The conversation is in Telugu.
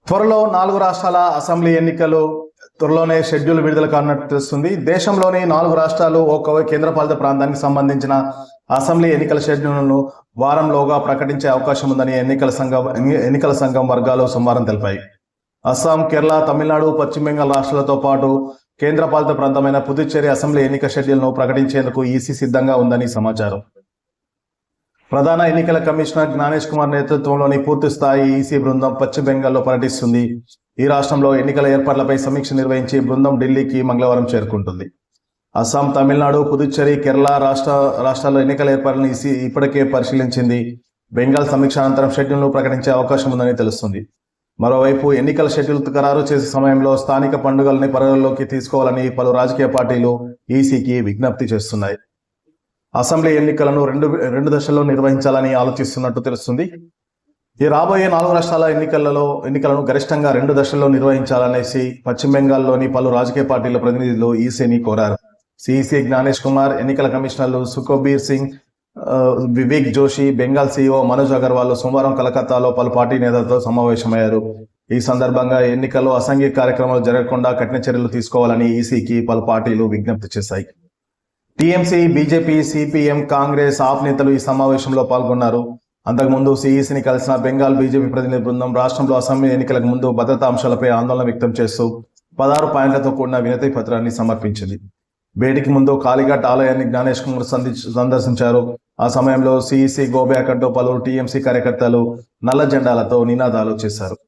త్వరలో 4 రాష్ట్రాల అసెంబ్లీ ఎన్నికలు త్వరలోనే షెడ్యూల్ విడుదల కానున్నట్టు తెలుస్తుంది. దేశంలోని 4 రాష్ట్రాలు ఒక కేంద్రపాలిత ప్రాంతానికి సంబంధించిన అసెంబ్లీ ఎన్నికల షెడ్యూల్ను వారంలోగా ప్రకటించే అవకాశం ఉందని ఎన్నికల సంఘం వర్గాలు సోమవారం తెలిపాయి. అస్సాం, కేరళ, తమిళనాడు, పశ్చిమ బెంగాల్ రాష్ట్రాలతో పాటు కేంద్రపాలిత ప్రాంతమైన పుదుచ్చేరి అసెంబ్లీ ఎన్నిక షెడ్యూల్ను ప్రకటించేందుకు ఈసీ సిద్ధంగా ఉందని సమాచారం. ప్రధాన ఎన్నికల కమిషనర్ జ్ఞానేష్ కుమార్ నేతృత్వంలోని పూర్తి స్థాయి ఈసీ బృందం పశ్చిమ బెంగాల్లో పర్యటిస్తుంది. ఈ రాష్ట్రంలో ఎన్నికల ఏర్పాట్లపై సమీక్ష నిర్వహించి బృందం ఢిల్లీకి మంగళవారం చేరుకుంటుంది. అస్సాం, తమిళనాడు, పుదుచ్చేరి, కేరళ రాష్ట్రాల్లో ఎన్నికల ఏర్పాట్లను ఈసీ ఇప్పటికే పరిశీలించింది. బెంగాల్ సమీక్ష అనంతరం షెడ్యూల్ను ప్రకటించే అవకాశం ఉందని తెలుస్తుంది. మరోవైపు ఎన్నికల షెడ్యూల్ ఖరారు చేసే సమయంలో స్థానిక పండుగల్ని పరిగణలోకి తీసుకోవాలని పలు రాజకీయ పార్టీలు ఈసీకి విజ్ఞప్తి చేస్తున్నాయి. అసెంబ్లీ ఎన్నికలను రెండు దశల్లో నిర్వహించాలని ఆలోచిస్తున్నట్టు తెలుస్తుంది. ఈ రాబోయే 4 రాష్ట్రాల ఎన్నికలను గరిష్టంగా 2 దశల్లో నిర్వహించాలనేసి పశ్చిమ బెంగాల్లోని పలు రాజకీయ పార్టీల ప్రతినిధులు ఈసీని కోరారు. సిఈసి జ్ఞానేష్ కుమార్, ఎన్నికల కమిషనర్లు సుఖబీర్ సింగ్, వివేక్ జోషి, బెంగాల్ సీఈఓ మనోజ్ అగర్వాల్ సోమవారం కలకత్తాలో పలు పార్టీ నేతలతో సమావేశమయ్యారు. ఈ సందర్భంగా ఎన్నికల్లో అసాంఘిక కార్యక్రమాలు జరగకుండా కఠిన చర్యలు తీసుకోవాలని ఈసీకి పలు పార్టీలు విజ్ఞప్తి చేశాయి. టీఎంసీ, బీజేపీ, సిపిఎం, కాంగ్రెస్, ఆప్ నేతలు ఈ సమావేశంలో పాల్గొన్నారు. అంతకుముందు సిఈసిని కలిసిన బెంగాల్ బీజేపీ ప్రతినిధి బృందం రాష్ట్రంలో అసెంబ్లీ ఎన్నికలకు ముందు భద్రతా అంశాలపై ఆందోళన వ్యక్తం చేస్తూ 16 పాయింట్లతో కూడిన వినతి పత్రాన్ని సమర్పించింది. భేటీకి ముందు కాళీఘాట్ ఆలయాన్ని జ్ఞానేష్ కుమార్ సందర్శించారు. ఆ సమయంలో సిఈసి గో బ్యాక్ అంటూ పలువురు టీఎంసీ కార్యకర్తలు నల్ల జెండాలతో నినాదాలు చేశారు.